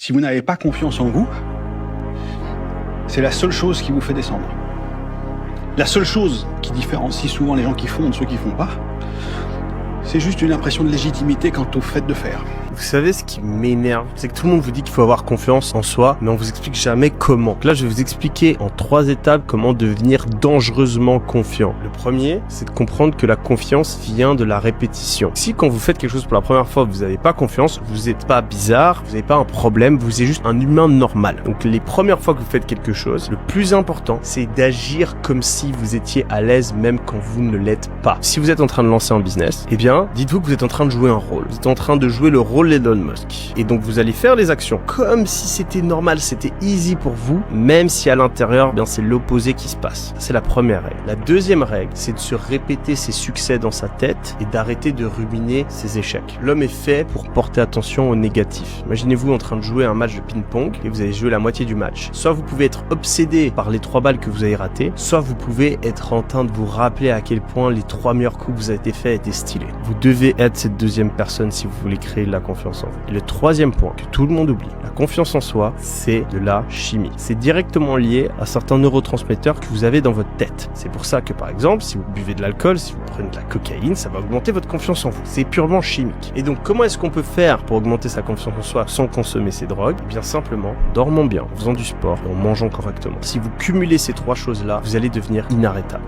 Si vous n'avez pas confiance en vous, c'est la seule chose qui vous fait descendre. La seule chose qui différencie souvent les gens qui font de ceux qui font pas, c'est juste une impression de légitimité quant au fait de faire. Vous savez ce qui m'énerve, c'est que tout le monde vous dit qu'il faut avoir confiance en soi, mais on vous explique jamais comment. Donc là, je vais vous expliquer en 3 étapes comment devenir dangereusement confiant. Le premier, c'est de comprendre que la confiance vient de la répétition. Si quand vous faites quelque chose pour la première fois, vous n'avez pas confiance, vous n'êtes pas bizarre, vous n'avez pas un problème, vous êtes juste un humain normal. Donc les premières fois que vous faites quelque chose, le plus important, c'est d'agir comme si vous étiez à l'aise même quand vous ne l'êtes pas. Si vous êtes en train de lancer un business, eh bien, dites-vous que vous êtes en train de jouer un rôle. Vous êtes en train de jouer le rôle d'Elon Musk. Et donc vous allez faire les actions comme si c'était normal, c'était easy pour vous, même si à l'intérieur, eh bien c'est l'opposé qui se passe. C'est la première règle. La deuxième règle, c'est de se répéter ses succès dans sa tête et d'arrêter de ruminer ses échecs. L'homme est fait pour porter attention au négatif. Imaginez-vous en train de jouer un match de ping-pong et vous avez joué la moitié du match. Soit vous pouvez être obsédé par les 3 balles que vous avez ratées, soit vous pouvez être en train de vous rappeler à quel point les 3 meilleurs coups que vous avez fait étaient stylés. Vous devez être cette deuxième personne si vous voulez créer de la confiance en vous. Et le troisième point que tout le monde oublie, la confiance en soi, c'est de la chimie. C'est directement lié à certains neurotransmetteurs que vous avez dans votre tête. C'est pour ça que par exemple, si vous buvez de l'alcool, si vous prenez de la cocaïne, ça va augmenter votre confiance en vous. C'est purement chimique. Et donc comment est-ce qu'on peut faire pour augmenter sa confiance en soi sans consommer ces drogues? Eh bien simplement, en dormant bien, en faisant du sport et en mangeant correctement. Si vous cumulez ces 3 choses-là, vous allez devenir inarrêtable.